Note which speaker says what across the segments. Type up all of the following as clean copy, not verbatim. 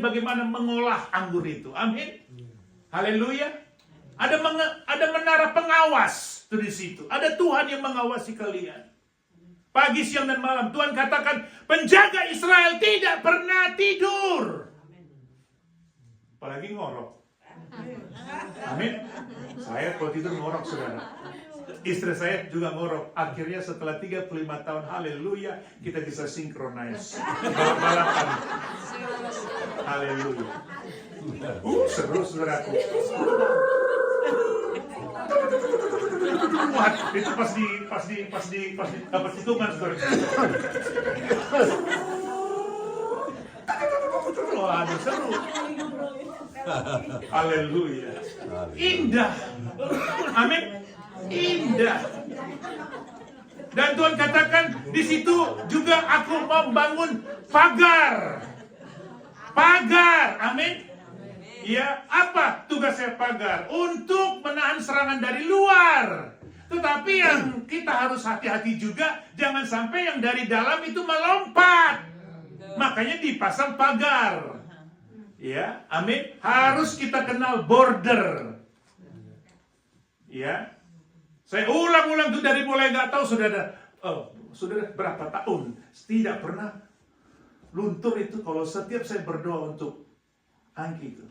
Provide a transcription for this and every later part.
Speaker 1: bagaimana mengolah anggur itu. Amin. Haleluya. Ada menara pengawas tuh di situ. Ada Tuhan yang mengawasi kalian. Pagi, siang, dan malam Tuhan katakan, penjaga Israel tidak pernah tidur. Apalagi ngorok. Amin. Saya kalau tidur ngorok, saudara. Istri saya juga ngorok. Akhirnya setelah 35 tahun, haleluya, kita bisa sinkronize. Balap-balapan. Haleluya. Seru, saudaraku. Wah, itu pas di dapat hitungan, saudara. Wah, seru. Haleluya. Indah. Amin. Indah. Dan Tuhan katakan di situ juga aku membangun pagar. Pagar. Amin. Ya, apa tugasnya pagar? Untuk menahan serangan dari luar. Tetapi yang kita harus hati-hati juga, jangan sampai yang dari dalam itu melompat. Makanya dipasang pagar. Ya, amin. Harus kita kenal border. Ya. Saya ulang-ulang tuh dari mulai nggak tahu saudara berapa tahun tidak pernah luntur itu kalau setiap saya berdoa untuk Angki itu.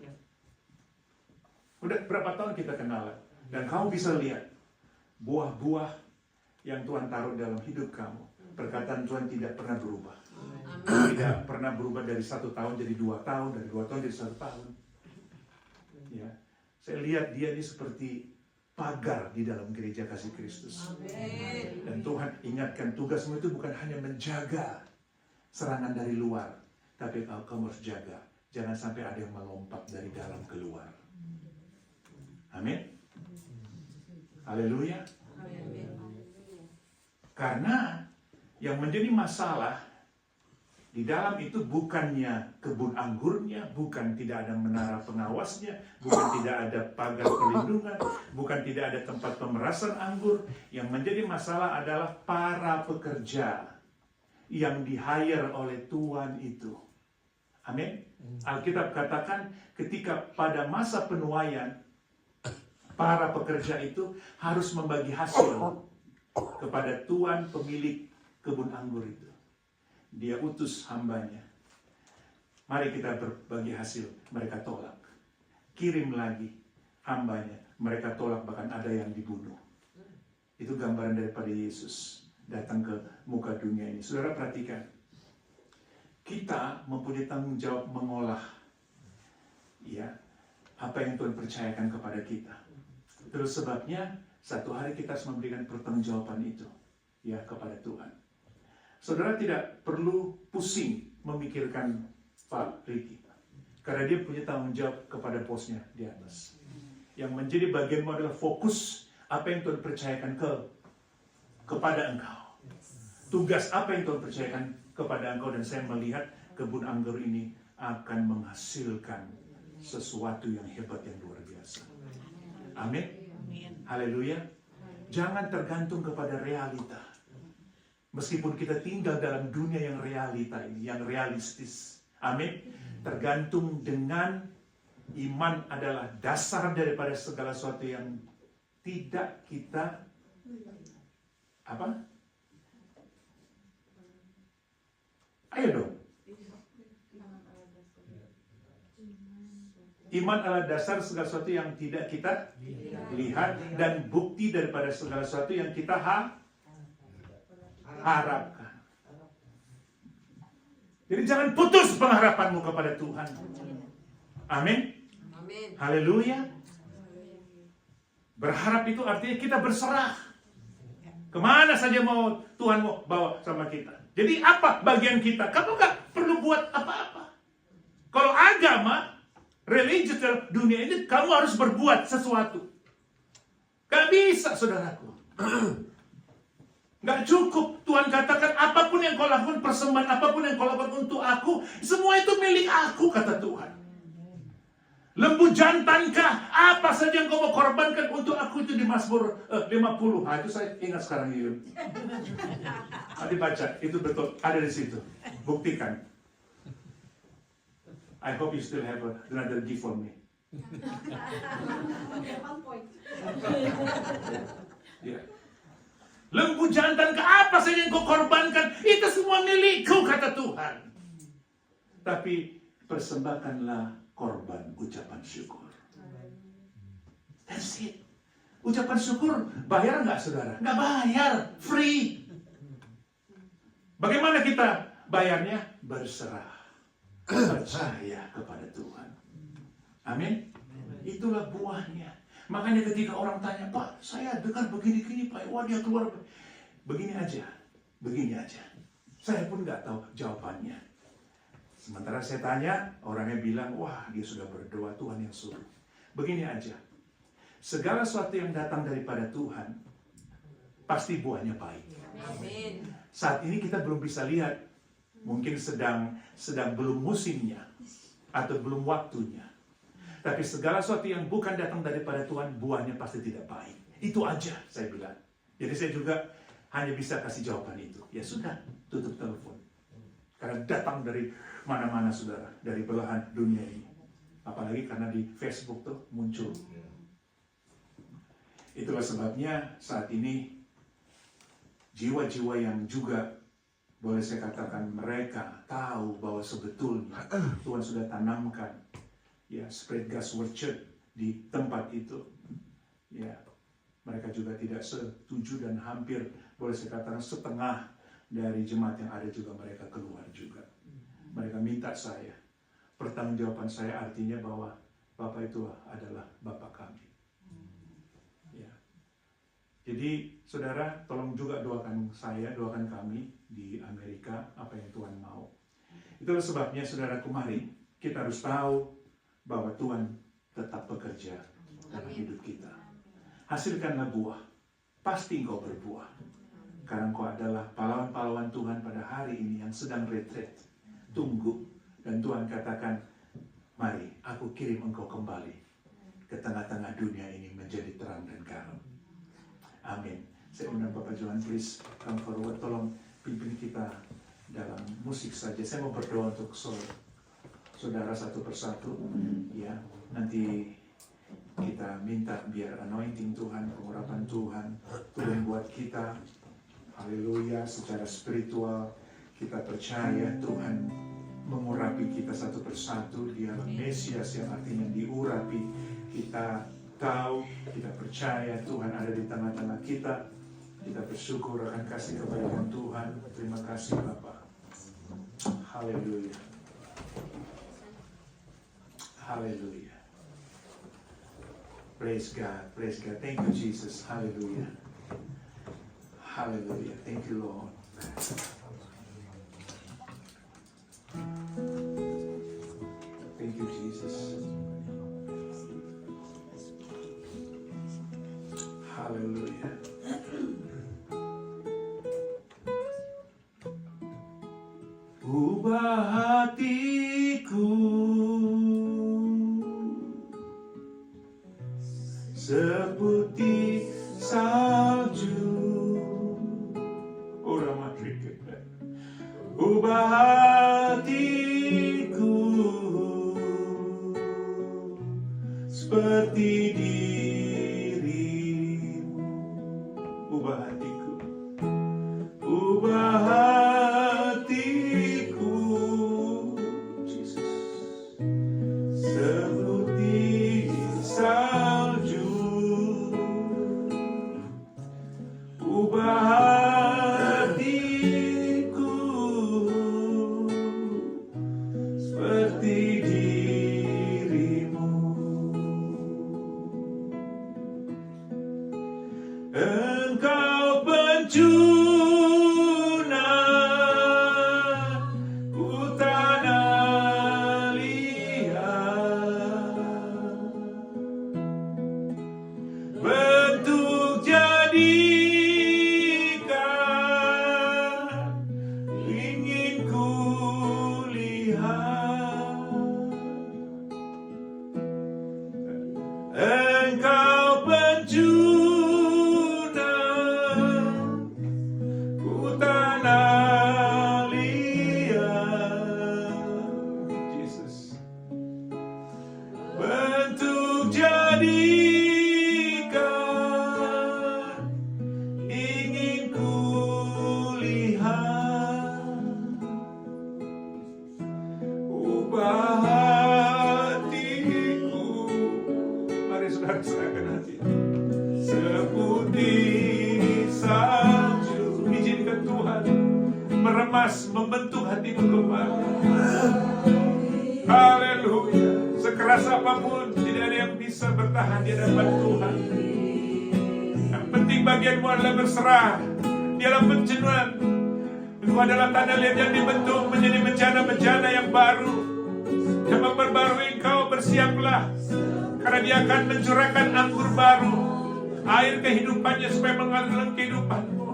Speaker 1: Udah berapa tahun kita kenalan dan kamu bisa lihat buah-buah yang Tuhan taruh dalam hidup kamu. Perkataan Tuhan tidak pernah berubah. Tidak pernah berubah dari 1 tahun jadi 2 tahun, dari 2 tahun jadi 1 tahun. Ya, saya lihat dia ini seperti pagar di dalam gereja kasih Kristus. Dan Tuhan ingatkan tugasmu itu bukan hanya menjaga serangan dari luar, tapi kamu harus jaga. Jangan sampai ada yang melompat dari dalam keluar. Amin. Haleluya. Karena yang menjadi masalah di dalam itu bukannya kebun anggurnya, bukan tidak ada menara pengawasnya, bukan tidak ada pagar perlindungan, bukan tidak ada tempat pemerasan anggur. Yang menjadi masalah adalah para pekerja yang di-hire oleh Tuhan itu. Amin. Alkitab katakan ketika pada masa penuaian, para pekerja itu harus membagi hasil kepada Tuhan pemilik kebun anggur itu. Dia utus hambanya. Mari kita berbagi hasil. Mereka tolak. Kirim lagi hambanya. Mereka tolak, bahkan ada yang dibunuh. Itu gambaran daripada Yesus datang ke muka dunia ini. Saudara perhatikan. Kita mempunyai tanggung jawab mengolah ya, apa yang Tuhan percayakan kepada kita. Terus sebabnya satu hari kita harus memberikan pertanggungjawaban itu ya kepada Tuhan. Saudara tidak perlu pusing memikirkan Pak Ricky, karena dia punya tanggung jawab kepada bosnya di atas. Yang menjadi bagianmu adalah fokus apa yang Tuhan percayakan kepada engkau. Tugas apa yang Tuhan percayakan kepada engkau, dan saya melihat kebun anggur ini akan menghasilkan sesuatu yang hebat, yang luar biasa. Amin. Haleluya. Jangan tergantung kepada realita. Meskipun kita tinggal dalam dunia yang realita ini, yang realistis. Amin. Tergantung dengan iman adalah dasar daripada segala sesuatu yang tidak kita apa? Ayo dong. Iman adalah dasar segala sesuatu yang tidak kita lihat dan bukti daripada segala sesuatu yang kita harapkan. Jadi jangan putus pengharapanmu kepada Tuhan. Amin. Haleluya. Berharap itu artinya kita berserah. Kemana saja mau Tuhan mau bawa sama kita. Jadi apa bagian kita? Kamu gak perlu buat apa-apa. Kalau agama religius dalam dunia ini, kamu harus berbuat sesuatu. Gak bisa, saudaraku. Gak cukup. Tuhan katakan, apapun yang kau lakukan, persembahan apapun yang kau lakukan untuk aku, semua itu milik aku, kata Tuhan. Lembu jantankah, apa saja yang kau mau korbankan untuk aku, itu di Mazmur 50. Itu saya ingat sekarang itu. Nanti baca, itu betul, ada di situ. Buktikan. I hope you still have another gift for me. Ya. Lembu jantan ke apa saja yang kau korbankan, itu semua milikku, kata Tuhan. Tapi persembahkanlah korban ucapan syukur. That's it. Ucapan syukur bayar nggak saudara? Nggak bayar, free. Bagaimana kita bayarnya? Berserah, percaya kepada Tuhan. Amin. Itulah buahnya. Makanya ketika orang tanya, Pak, saya dengar begini-gini, Pak, wah dia keluar. Begini aja. Saya pun nggak tahu jawabannya. Sementara saya tanya, orangnya bilang, wah dia sudah berdoa, Tuhan yang suruh. Begini aja. Segala sesuatu yang datang daripada Tuhan, pasti buahnya baik.
Speaker 2: Amin.
Speaker 1: Saat ini kita belum bisa lihat, mungkin sedang belum musimnya, atau belum waktunya. Tapi segala sesuatu yang bukan datang daripada Tuhan, buahnya pasti tidak baik. Itu aja saya bilang. Jadi saya juga hanya bisa kasih jawaban itu. Ya sudah, tutup telepon. Karena datang dari mana-mana saudara, dari belahan dunia ini. Apalagi karena di Facebook tuh muncul. Itulah sebabnya saat ini jiwa-jiwa yang juga boleh saya katakan mereka tahu bahwa sebetulnya Tuhan sudah tanamkan ya spread God's word church di tempat itu. Ya, mereka juga tidak setuju dan hampir boleh saya katakan setengah dari jemaat yang ada juga mereka keluar juga. Mereka minta saya, pertanggungjawaban saya artinya bahwa Bapak itu adalah Bapak kami. Ya. Jadi saudara tolong juga doakan saya, doakan kami di Amerika apa yang Tuhan mau. Itulah sebabnya saudara kemarin kita harus tahu bahwa Tuhan tetap bekerja dalam hidup kita. Hasilkanlah buah, pasti engkau berbuah. Karena engkau adalah pahlawan-pahlawan Tuhan pada hari ini yang sedang retreat. Tunggu, dan Tuhan katakan, mari aku kirim engkau kembali ke tengah-tengah dunia ini menjadi terang dan garam. Amin. Saya undang Bapak Johan, please come forward. Tolong pimpin kita dalam musik saja. Saya mau berdoa untuk saudara satu persatu. Ya, nanti kita minta biar anointing Tuhan, pengurapan Tuhan turun buat kita. Haleluya, secara spiritual kita percaya Tuhan mengurapi kita satu persatu. Dialah Mesias yang artinya diurapi. Kita tahu, kita percaya Tuhan ada di tengah-tengah kita. Kita bersyukur akan kasih kebaikan Tuhan. Terima kasih Bapa. Haleluya. Haleluya. Praise God, praise God. Thank you Jesus. Haleluya. Haleluya. Thank you Lord. Thank you Jesus. Haleluya. Ubah hatiku seperti salju. Ora matrik. Ubah hatiku seperti dirimu. Ubah hatiku. Ubah hatiku Jesus seperti salju. Ubah hatiku seperti dirimu. Engkau penjunan ku tanah liat, bentuk jadikan ingin ku lihat. untuk jadikan, ingin kulihat, ubah hatiku. Mari saudara serahkan hati. Seputih salju, izinkan Tuhan meremas, membentuk hatimu kembali. Haleluya. Sekeras apapun, tidak ada yang bisa bertahan di hadapan Tuhan. Yang penting bagianmu adalah berserah di dalam penjenuhan. Itu adalah tanda lihat yang dibentuk menjadi bencana-bencana yang baru, yang memperbarui engkau. Bersiaplah, karena dia akan mencurahkan anggur baru, air kehidupannya supaya mengalir dalam kehidupanmu.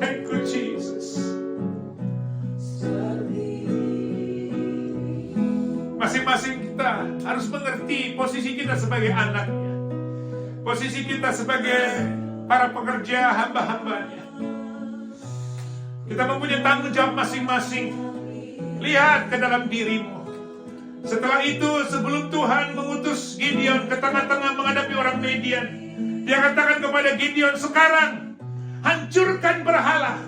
Speaker 1: Thank you, Jesus. Masing-masing kita harus mengerti posisi kita sebagai anaknya, posisi kita sebagai para pekerja, hamba-hambanya. Kita mempunyai tanggung jawab masing-masing. Lihat ke dalam dirimu. Setelah itu, sebelum Tuhan mengutus Gideon ke tengah-tengah menghadapi orang Midian, dia katakan kepada Gideon, sekarang hancurkan berhala,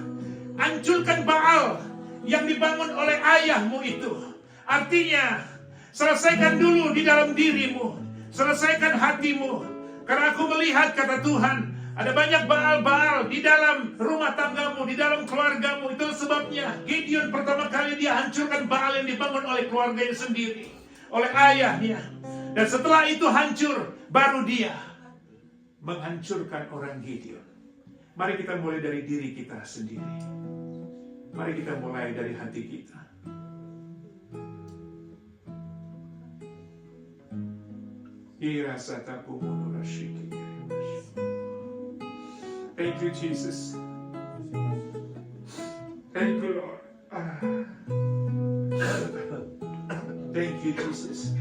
Speaker 1: hancurkan Baal yang dibangun oleh ayahmu itu. Artinya, selesaikan dulu di dalam dirimu, selesaikan hatimu. Karena aku melihat, kata Tuhan, ada banyak Baal-Baal di dalam rumah tanggamu, di dalam keluargamu. Itu sebabnya Gideon pertama kali dia hancurkan Baal yang dibangun oleh keluarganya sendiri, oleh ayahnya. Dan setelah itu hancur, baru dia menghancurkan orang Gideon. Mari kita mulai dari diri kita sendiri. Mari kita mulai dari hati kita. Thank you, Jesus. Thank you, Lord. Thank you, Jesus.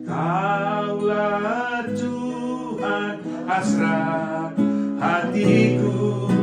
Speaker 1: Kaulah Tuhan, hasrat hatiku.